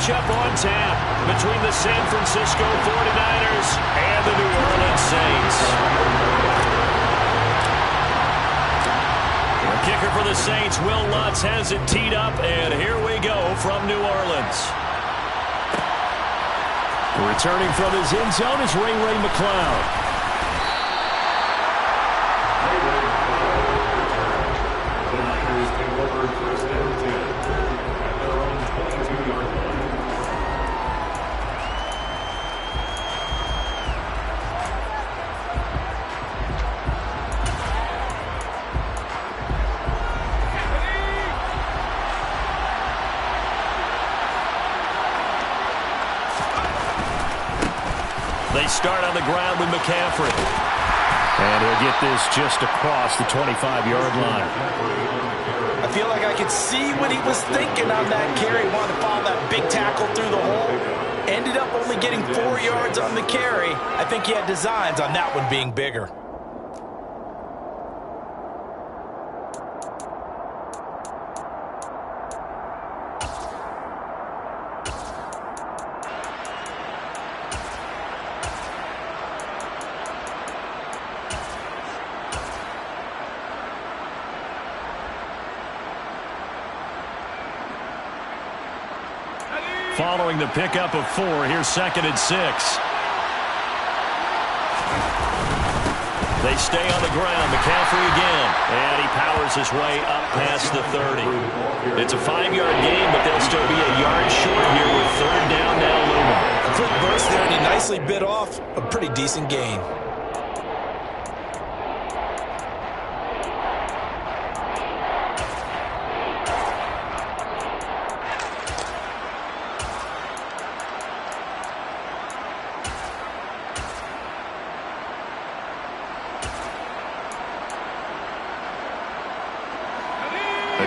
matchup on tap between the San Francisco 49ers and the New Orleans Saints. The kicker for the Saints, Will Lutz, has it teed up, and here we go from New Orleans. Returning from his end zone is Ray McCloud. They start on the ground with McCaffrey. And he'll get this just across the 25-yard line. I feel like I could see what he was thinking on that carry. Wanted to follow that big tackle through the hole. Ended up only getting 4 yards on the carry. I think he had designs on that one being bigger. Following the pickup of 4, here's 2nd and 6. They stay on the ground. McCaffrey again. And he powers his way up past the 30. It's a 5-yard gain, but they'll still be a yard short here with 3rd down now looming. A quick burst there, and he nicely bit off a pretty decent gain.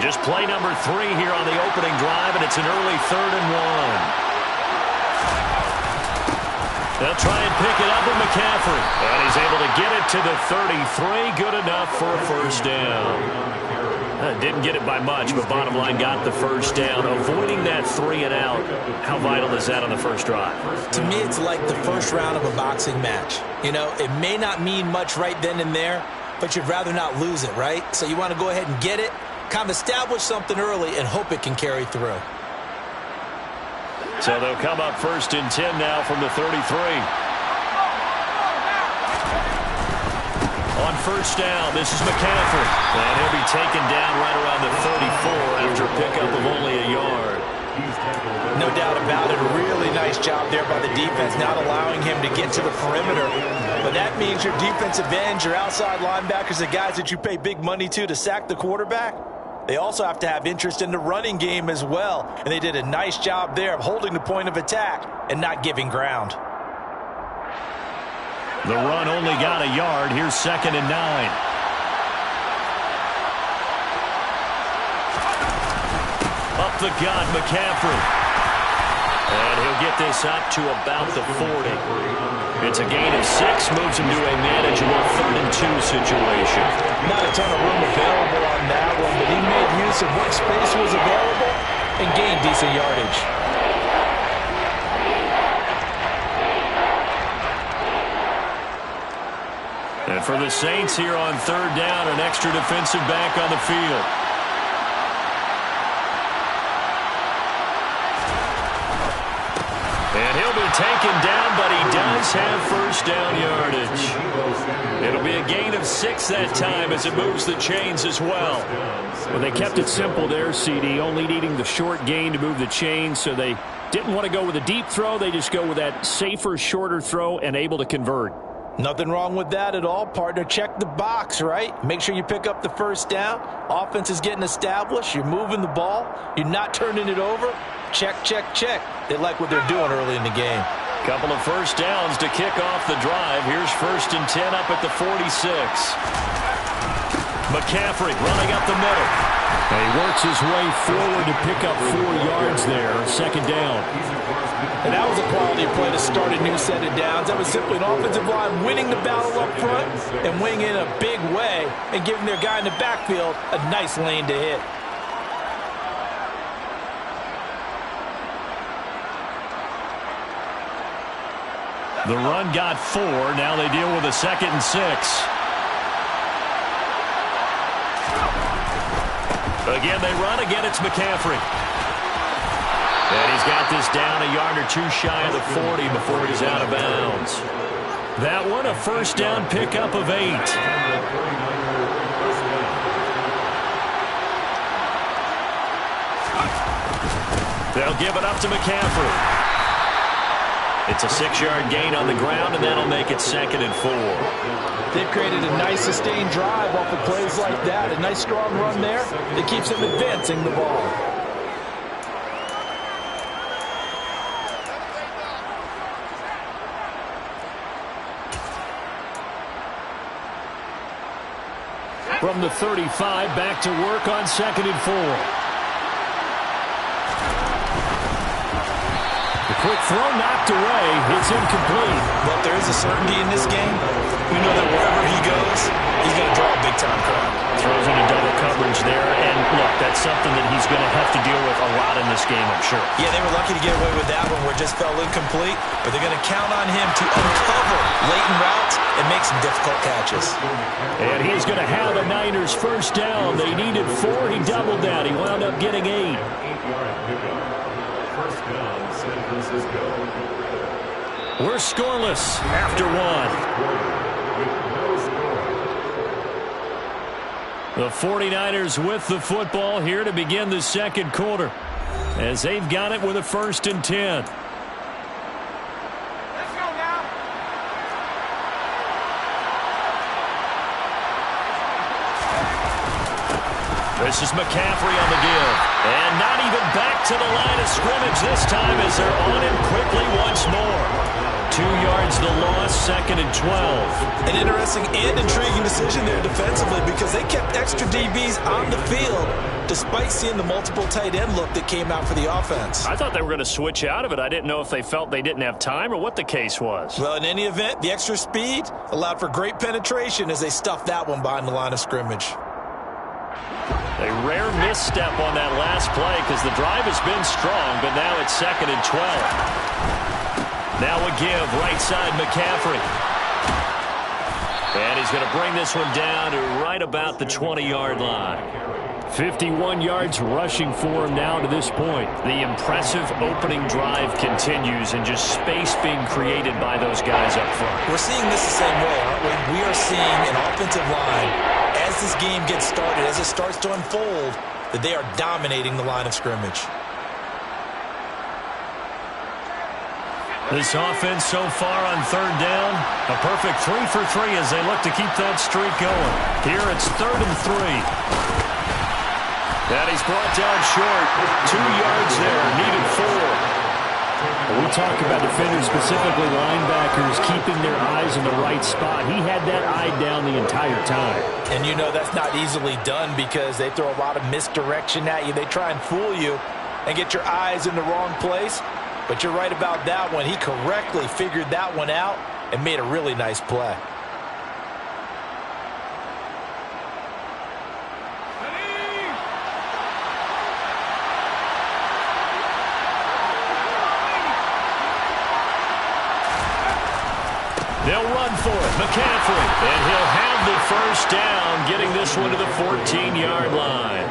Just play number 3 here on the opening drive, and it's an early 3rd and 1. They'll try and pick it up with McCaffrey. And he's able to get it to the 33. Good enough for a 1st down. Didn't get it by much, but bottom line got the 1st down. Avoiding that 3 and out. How vital is that on the first drive? To me, it's like the first round of a boxing match. You know, it may not mean much right then and there, but you'd rather not lose it, right? So you want to go ahead and get it, kind of establish something early, and hope it can carry through. So they'll come up 1st and 10 now from the 33. On 1st down, this is McCaffrey. And he'll be taken down right around the 34 after a pickup of only a yard. No doubt about it. A really nice job there by the defense, not allowing him to get to the perimeter. But that means your defensive ends, your outside linebackers, the guys that you pay big money to sack the quarterback, they also have to have interest in the running game as well. And they did a nice job there of holding the point of attack and not giving ground. The run only got a yard. Here's 2nd and 9. Up the gut, McCaffrey. And he'll get this up to about the 40. It's a gain of 6, moves him to a manageable 3rd and 2 situation. Not a ton of room available on that one, but he made use of what space was available and gained decent yardage. And for the Saints here on 3rd down, an extra defensive back on the field. And he'll be taken down, but he does have 1st down yardage. It'll be a gain of 6 that time as it moves the chains as well. Well, they kept it simple there, CD, only needing the short gain to move the chains, so they didn't want to go with a deep throw. They just go with that safer, shorter throw and able to convert. Nothing wrong with that at all, partner. Check the box, right? Make sure you pick up the 1st down. Offense is getting established. You're moving the ball. You're not turning it over. Check, check, check. They like what they're doing early in the game. Couple of 1st downs to kick off the drive. Here's 1st and 10 up at the 46. McCaffrey running up the middle. And he works his way forward to pick up 4 yards there. 2nd down. And that was a quality play to start a new set of downs. That was simply an offensive line winning the battle up front and winning in a big way and giving their guy in the backfield a nice lane to hit. The run got 4. Now they deal with a 2nd and 6. Again, they run. Again, it's McCaffrey. And he's got this down a yard or 2 shy of the 40 before he's out of bounds. That one, a first down pickup of 8. They'll give it up to McCaffrey. It's a 6-yard gain on the ground, and that'll make it 2nd and 4. They've created a nice sustained drive off of plays like that. A nice strong run there that keeps them advancing the ball. From the 35, back to work on 2nd and 4. Quick throw knocked away. It's incomplete. But there is a certainty in this game. We know that wherever he goes, he's going to draw a big-time crowd. Throws into double coverage there. And, look, that's something that he's going to have to deal with a lot in this game, I'm sure. Yeah, they were lucky to get away with that one where it just fell incomplete. But they're going to count on him to uncover latent routes and make some difficult catches. And he's going to have a Niners first down. They needed 4. He doubled that. He wound up getting 8. First down, San Francisco. We're scoreless after 1. The 49ers with the football here to begin the 2nd quarter, as they've got it with a 1st and 10. Let's go now. This is McCaffrey on the give. And not even back to the line of scrimmage this time as they're on him quickly once more. 2 yards the loss, 2nd and 12. An interesting and intriguing decision there defensively because they kept extra DBs on the field despite seeing the multiple tight end look that came out for the offense. I thought they were going to switch out of it. I didn't know if they felt they didn't have time or what the case was. Well, in any event, the extra speed allowed for great penetration as they stuffed that one behind the line of scrimmage. A rare misstep on that last play because the drive has been strong, but now it's 2nd and 12. Now a give, right side McCaffrey. And he's going to bring this one down to right about the 20-yard line. 51 yards rushing for him now to this point. The impressive opening drive continues and just space being created by those guys up front. We're seeing this the same way, aren't we? We are seeing an offensive line as this game gets started, as it starts to unfold, that they are dominating the line of scrimmage. This offense so far on 3rd down, a perfect 3 for 3 as they look to keep that streak going. Here it's 3rd and 3. And he's brought down short. 2 yards there, needed 4. We talk about defenders, specifically linebackers, keeping their eyes in the right spot. He had that eye down the entire time. And you know that's not easily done because they throw a lot of misdirection at you. They try and fool you and get your eyes in the wrong place. But you're right about that one. He correctly figured that one out and made a really nice play. They'll run for it. McCaffrey. And he'll have the first down, getting this one to the 14-yard line.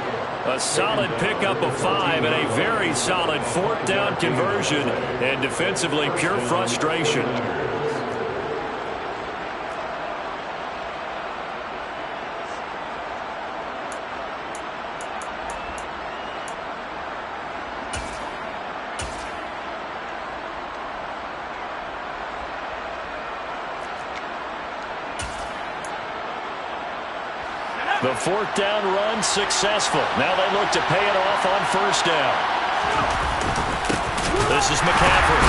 A solid pickup of 5 and a very solid 4th down conversion. And defensively, pure frustration. The 4th down run successful. Now they look to pay it off on 1st down. This is McCaffrey.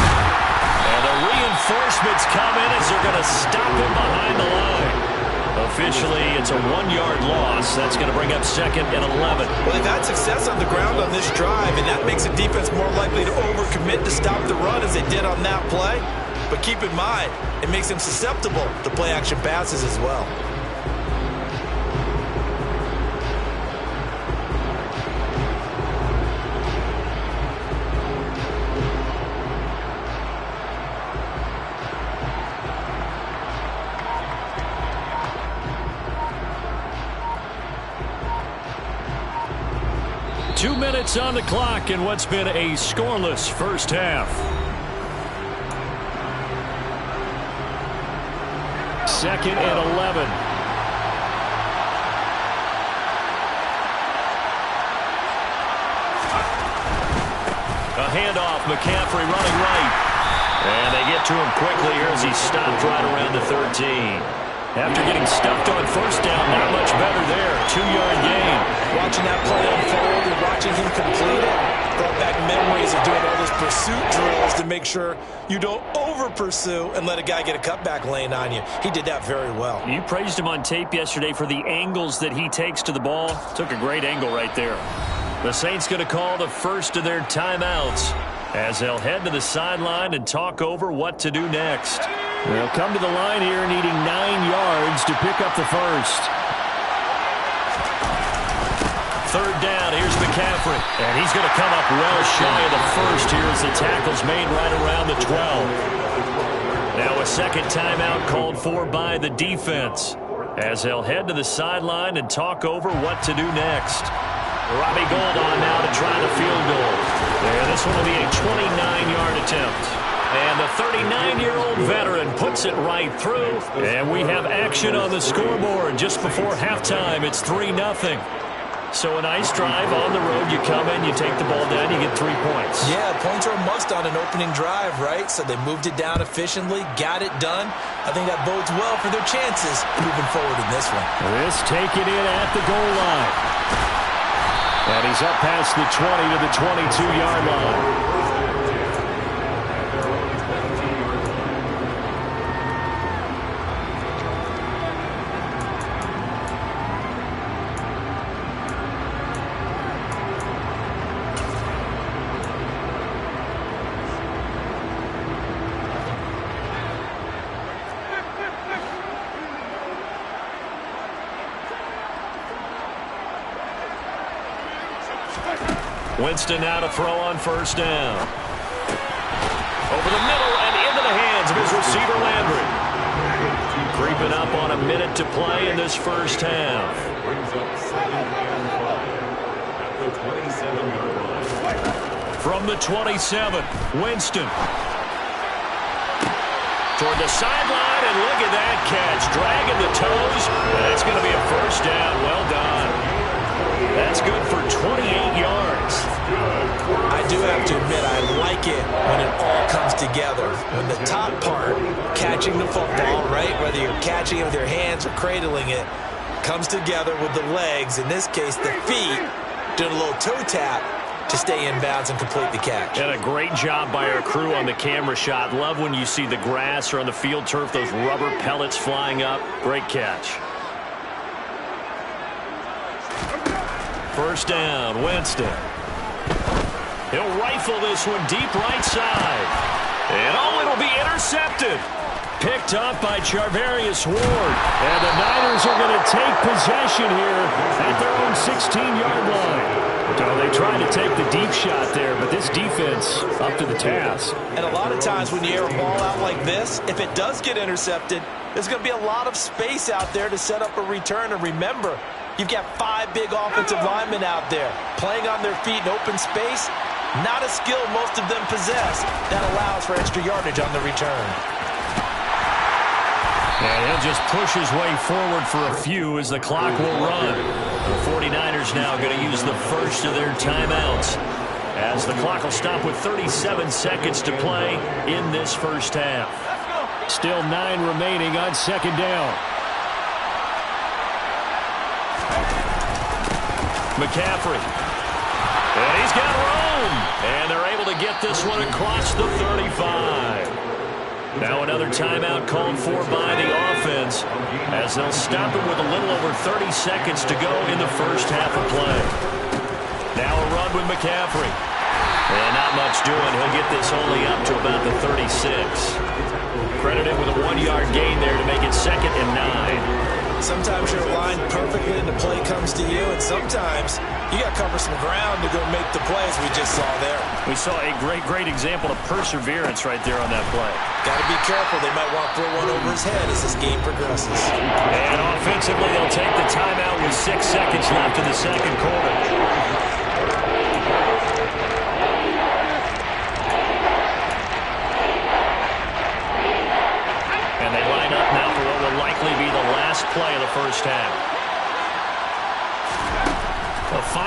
And the reinforcements come in as they're going to stop him behind the line. Officially, it's a 1-yard loss. That's going to bring up 2nd and 11. Well, they've had success on the ground on this drive, and that makes the defense more likely to overcommit to stop the run as they did on that play. But keep in mind, it makes them susceptible to play-action passes as well. minutes on the clock in what's been a scoreless first half. Second and 11. A handoff, McCaffrey running right. And they get to him quickly here as he stopped right around the 13. After getting stuffed on first down, not much better there. 2-yard gain. Watching that play unfold and watching him complete it brought back memories of doing all those pursuit drills to make sure you don't over-pursue and let a guy get a cutback lane on you. He did that very well. You praised him on tape yesterday for the angles that he takes to the ball. Took a great angle right there. The Saints going to call the first of their timeouts as they'll head to the sideline and talk over what to do next. They'll come to the line here needing 9 yards to pick up the first. Third down, here's McCaffrey. And he's going to come up well shy of the first here as the tackle's made right around the 12. Now a second timeout called for by the defense as they'll head to the sideline and talk over what to do next. Robbie Gould on now to try the field goal. And this one will be a 29-yard attempt. And the 39-year-old veteran puts it right through. And we have action on the scoreboard just before halftime. It's 3-0. So a nice drive on the road. You come in, you take the ball down, you get 3 points. Yeah, points are a must on an opening drive, right? So they moved it down efficiently, got it done. I think that bodes well for their chances moving forward in this one. This taken in at the goal line. And he's up past the 20 to the 22-yard line. Winston now to throw on first down. Over the middle and into the hands of his receiver Landry. Creeping up on a minute to play in this first half. From the 27, Winston. Toward the sideline, and look at that catch. Dragging the toes. That's going to be a first down. Well done. That's good for 28 yards. I do have to admit, I like it when it all comes together. When the top part, catching the football, right, whether you're catching it with your hands or cradling it, comes together with the legs, in this case the feet, doing a little toe tap to stay in bounds and complete the catch. And a great job by our crew on the camera shot. Love when you see the grass or on the field turf, those rubber pellets flying up. Great catch. First down, Winston. He'll rifle this one deep right side. And oh, it'll be intercepted. Picked up by Charvarius Ward. And the Niners are going to take possession here at their own 16-yard line. So they tried to take the deep shot there, but this defense up to the task. And a lot of times when you air a ball out like this, if it does get intercepted, there's going to be a lot of space out there to set up a return. And remember, you've got 5 big offensive linemen out there playing on their feet in open space. Not a skill most of them possess. That allows for extra yardage on the return. And he'll just push his way forward for a few as the clock will run. The 49ers now going to use the first of their timeouts as the clock will stop with 37 seconds to play in this first half. Still 9 remaining on second down. McCaffrey. And he's got room. And they're able to get this one across the 35. Now another timeout called for by the offense as they'll stop it with a little over 30 seconds to go in the first half of play. Now a run with McCaffrey. And not much doing. He'll get this only up to about the 36. Credited with a 1-yard gain there to make it 2nd and 9. Sometimes you're aligned perfectly and the play comes to you, and sometimes you got to cover some ground to go make the plays we just saw there. We saw a great example of perseverance right there on that play. Got to be careful. They might want to throw one over his head as this game progresses. And offensively, they'll take the timeout with 6 seconds left in the second quarter.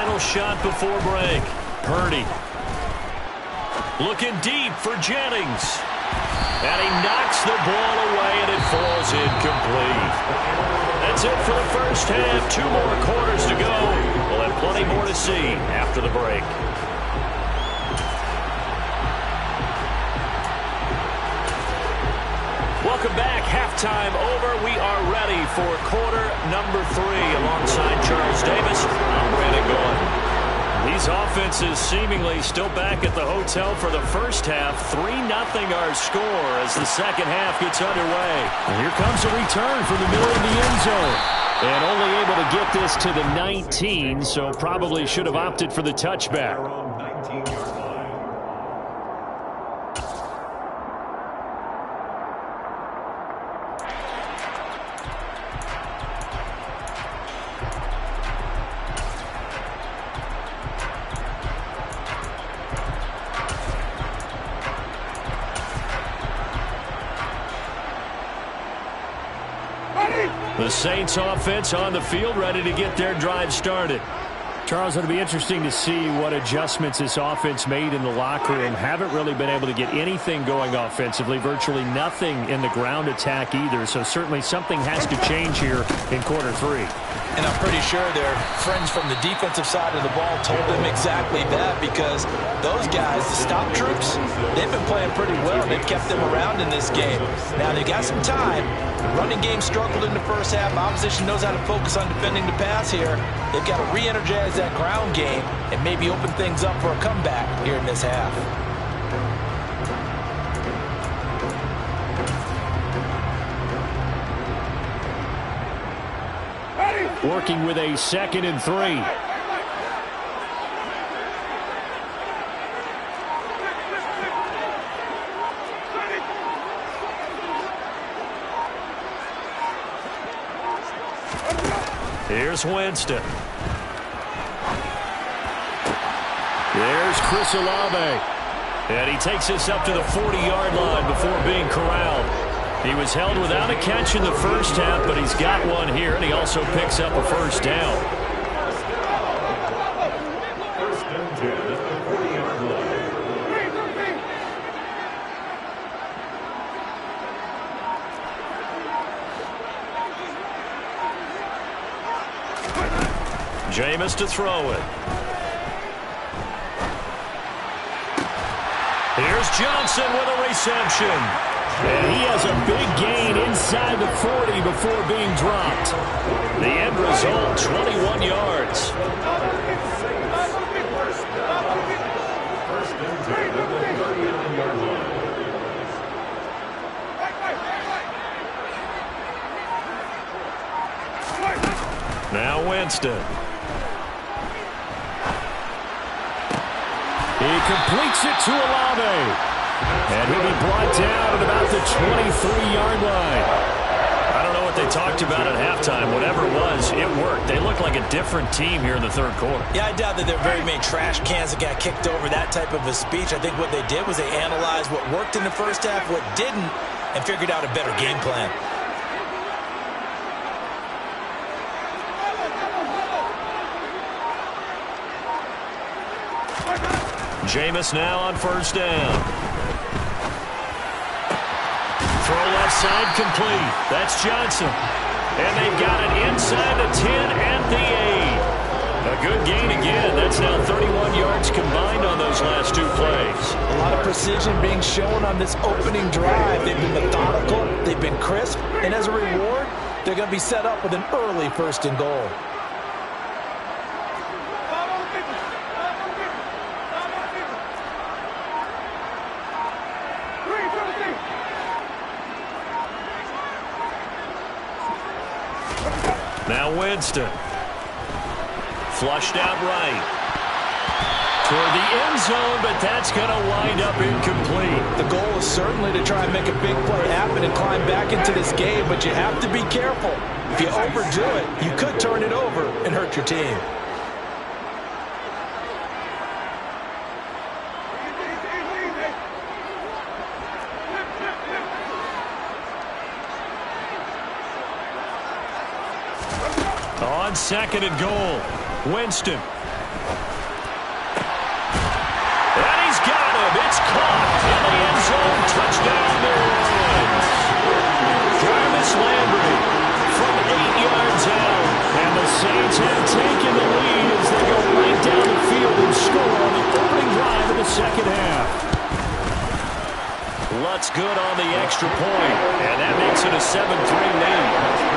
final shot before break. Purdy. Looking deep for Jennings. And he knocks the ball away, and it falls incomplete. That's it for the first half. 2 more quarters to go. We'll have plenty more to see after the break. Welcome back. Halftime over. We are ready for quarter number 3 alongside Charles Davis. I'm Brandon Gaudin. These offenses seemingly still back at the hotel for the first half. 3-0 our score as the second half gets underway. And here comes a return from the middle of the end zone. And only able to get this to the 19, so probably should have opted for the touchback. The Saints offense on the field, ready to get their drive started. Charles, it'll be interesting to see what adjustments this offense made in the locker room. Haven't really been able to get anything going offensively, virtually nothing in the ground attack either. So certainly something has to change here in quarter 3. And I'm pretty sure their friends from the defensive side of the ball told them exactly that, because those guys, the stop troops, they've been playing pretty well. They've kept them around in this game. Now they got some time. The running game struggled in the first half. Opposition knows how to focus on defending the pass here. They've got to re-energize that ground game and maybe open things up for a comeback here in this half. Working with a 2nd and 3. Here's Winston. There's Chris Olave. And he takes this up to the 40-yard line before being corralled. He was held without a catch in the first half, but he's got one here, and he also picks up a first down. First and 10 at the 40-yard line. Jameis to throw it. Here's Johnson with a reception. And he has a big gain inside the 40 before being dropped. The end result, 21 yards. First and 10 at the 39-yard line. Now Winston. He completes it to Olave. And he'll be brought down at about the 23-yard line. I don't know what they talked about at halftime. Whatever it was, it worked. They look like a different team here in the third quarter. Yeah, I doubt that there are very many trash cans that got kicked over that type of a speech. I think what they did was they analyzed what worked in the first half, what didn't, and figured out a better game plan. Jameis now on first down. Throw left side complete. That's Johnson. And they've got it inside the 10 and the 8. A good gain again. That's now 31 yards combined on those last 2 plays. A lot of precision being shown on this opening drive. They've been methodical. They've been crisp. And as a reward, they're going to be set up with an early 1st and goal. Now Winston. Flushed out right. Toward the end zone, but that's going to wind up incomplete. The goal is certainly to try and make a big play happen and climb back into this game, but you have to be careful. If you overdo it, you could turn it over and hurt your team. On 2nd and goal, Winston. Lutz good on the extra point, and that makes it a 7-3 lead.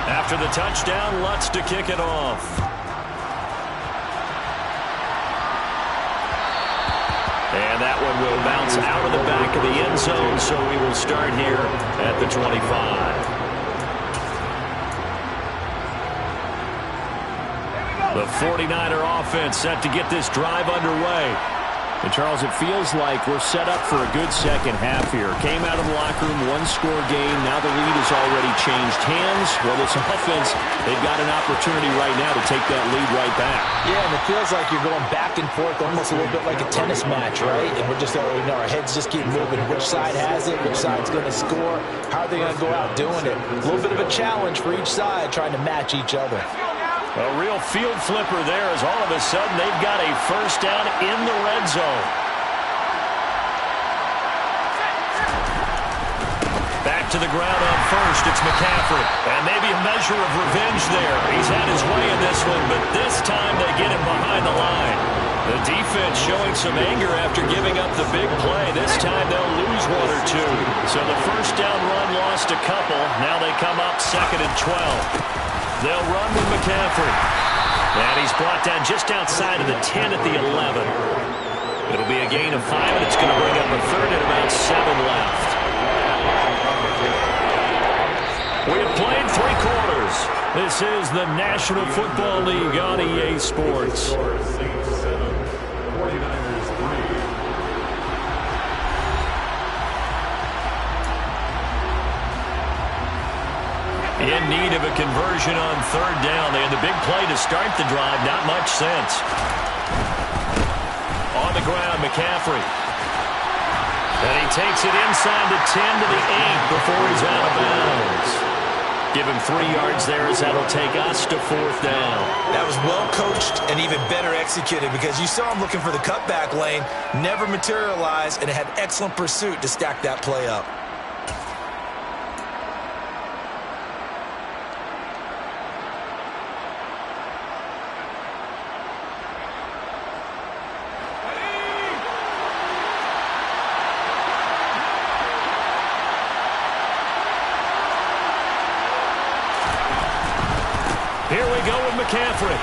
After the touchdown, Lutz to kick it off. And that one will bounce out of the back of the end zone, so we will start here at the 25. The 49er offense set to get this drive underway. And, Charles, it feels like we're set up for a good second half here. Came out of the locker room, one-score game. Now the lead has already changed hands. Well, this offense, they've got an opportunity right now to take that lead right back. Yeah, and it feels like you're going back and forth almost a little bit like a tennis match, right? And we're just, our heads just keep moving. Which side has it? Which side's going to score? How are they going to go out doing it? A little bit of a challenge for each side trying to match each other. A real field flipper there as all of a sudden they've got a first down in the red zone. Back to the ground on first. It's McCaffrey. And maybe a measure of revenge there. He's had his way in this one, but this time they get him behind the line. The defense showing some anger after giving up the big play. This time they'll lose one or two. So the first down run lost a couple. Now they come up 2nd and 12. They'll run with McCaffrey. And he's brought down just outside of the 10 at the 11. It'll be a gain of 5, and it's going to bring up a third and about 7 left. We have played 3 quarters. This is the National Football League on EA Sports. In need of a conversion on 3rd down. They had the big play to start the drive. Not much sense. On the ground, McCaffrey. And he takes it inside the 10 to the 8 before he's out of bounds. Give him 3 yards there as that'll take us to 4th down. That was well coached and even better executed because you saw him looking for the cutback lane, never materialized, and it had excellent pursuit to stack that play up. Here we go with McCaffrey.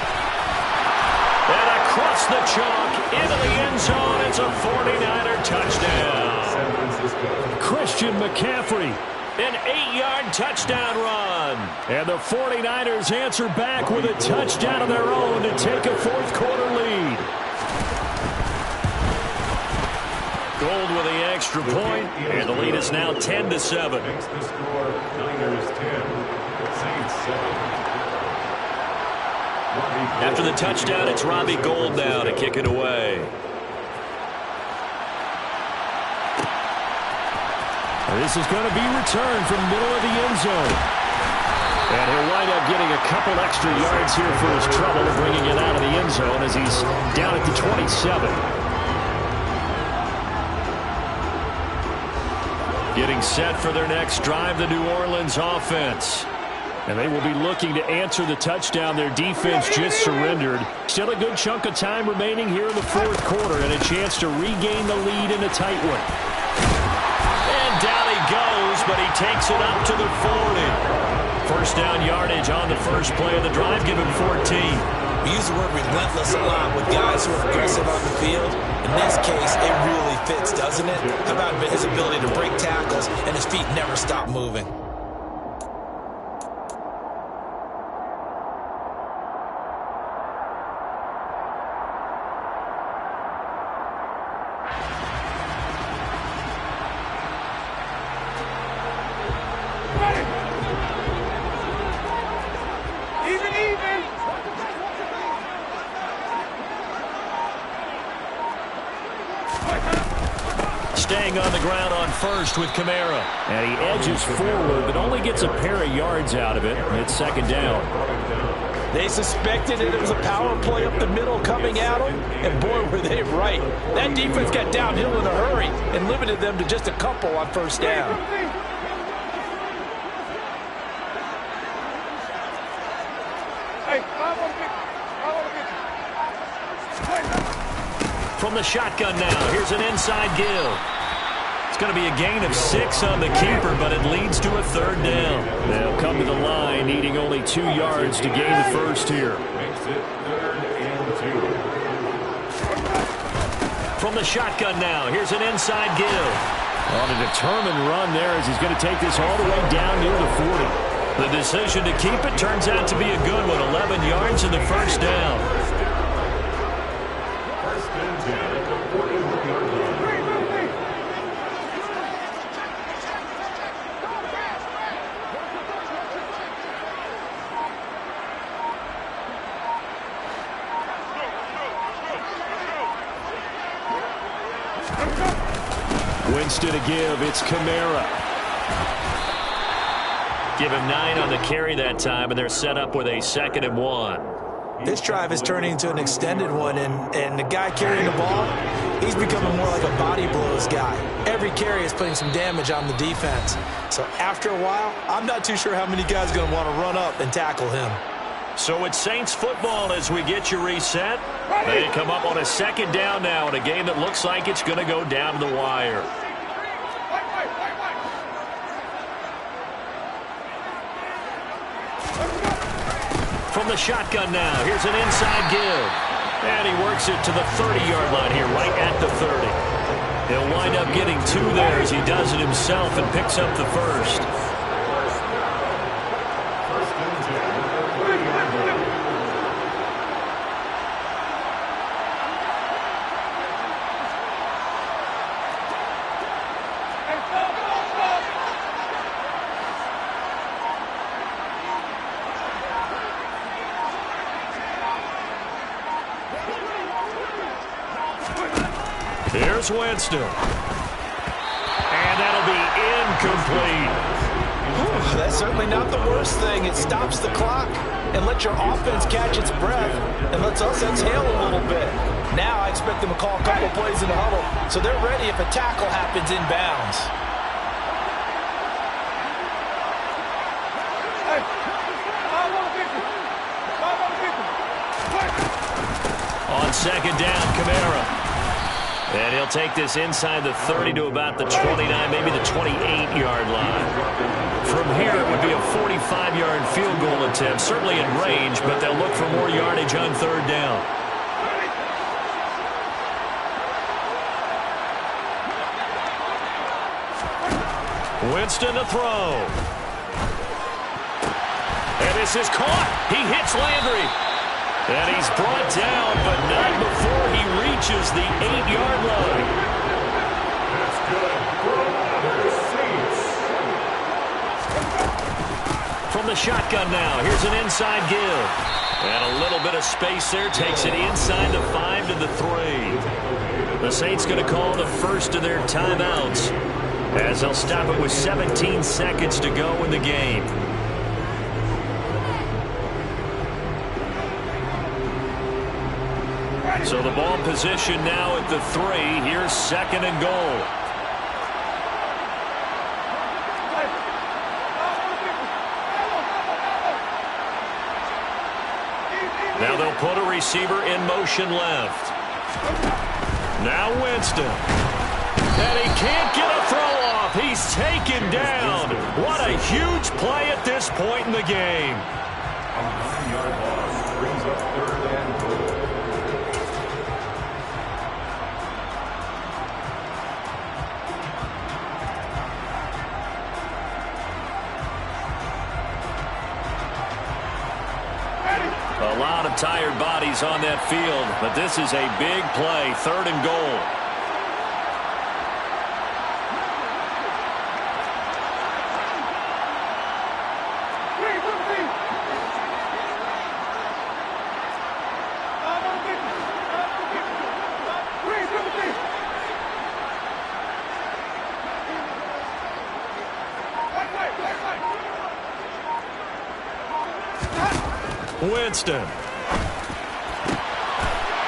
And across the chalk into the end zone. It's a 49er touchdown. Christian McCaffrey. An 8-yard touchdown run. And the 49ers answer back with a touchdown of their own to take a 4th quarter lead. Gold with the extra point, and the lead is now 10-7. Makes the score Niners 10, Saints 7. After the touchdown, it's Robbie Gould now to kick it away. This is going to be returned from the middle of the end zone. And he'll wind up getting a couple extra yards here for his trouble, bringing it out of the end zone as he's down at the 27. Getting set for their next drive, the New Orleans offense. And they will be looking to answer the touchdown their defense just surrendered. Still a good chunk of time remaining here in the 4th quarter and a chance to regain the lead in a tight one. And down he goes, but he takes it up to the 40. First down yardage on the first play of the drive, give him 14. We use the word relentless a lot with guys who are aggressive on the field. In this case, it really fits, doesn't it? How about his ability to break tackles and his feet never stop moving? Staying on the ground on first with Kamara. And he edges forward, but only gets a pair of yards out of it. It's 2nd down. They suspected it was a power play up the middle coming at them, and boy, were they right. That defense got downhill in a hurry and limited them to just a couple on first down. From the shotgun now, here's an inside give. It's going to be a gain of 6 on the keeper, but it leads to a third down. They'll come to the line, needing only 2 yards to gain the first here. Makes it 3rd and 2. From the shotgun now, here's an inside give. On a determined run there as he's going to take this all the way down near the 40. The decision to keep it turns out to be a good one. 11 yards in the first down. First and 10 at the 41-yard line. Winston to give. It's Kamara. Give him 9 on the carry that time, and they're set up with a 2nd and 1. This drive is turning into an extended one, and the guy carrying the ball, he's becoming more like a body blows guy. Every carry is putting some damage on the defense. So after a while, I'm not too sure how many guys are going to want to run up and tackle him. So it's Saints football as we get you reset. They come up on a 2nd down now in a game that looks like it's going to go down to the wire. From the shotgun now, here's an inside give. And he works it to the 30-yard line here, right at the 30. He'll wind up getting 2 there as he does it himself and picks up the first. First and 10 at the 30-yard line. Here's Winston. And that'll be incomplete. Whew, that's certainly not the worst thing. It stops the clock and lets your offense catch its breath and lets us exhale a little bit. Now I expect them to call a couple plays in the huddle so they're ready if a tackle happens inbounds. On 2nd down, Kamara. And he'll take this inside the 30 to about the 29, maybe the 28-yard line. From here, it would be a 45-yard field goal attempt, certainly in range, but they'll look for more yardage on 3rd down. Winston to throw. And this is caught. He hits Landry. And he's brought down, but not before he reaches the 8-yard line. That's good. For the Saints. From the shotgun now, here's an inside give. And a little bit of space there, takes it inside the 5 to the 3. The Saints going to call the first of their timeouts as they'll stop it with 17 seconds to go in the game. So the ball position now at the 3. Here's 2nd and goal. Now they'll put a receiver in motion left. Now Winston. And he can't get a throw off. He's taken down. What a huge play at this point in the game. A 9-yard loss brings up 3rd and goal. A lot of tired bodies on that field, but this is a big play, 3rd and goal. Winston.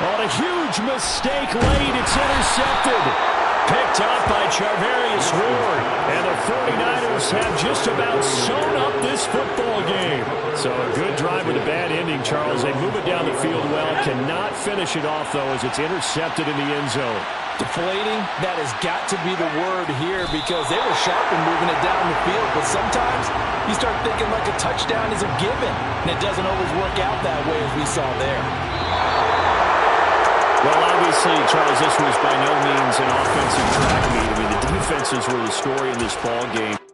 On a huge mistake late, it's intercepted. Picked up by Charvarius Ward. And the 49ers have just about sewn up this football game. So a good drive with a bad ending, Charles. They move it down the field well. Cannot finish it off, though, as it's intercepted in the end zone. Deflating, that has got to be the word here because they were sharp in moving it down the field. But sometimes you start thinking like a touchdown is a given. And it doesn't always work out that way as we saw there. Well, obviously, Charles, this was by no means an offensive track meet. I mean, the defenses were the story in this ball game.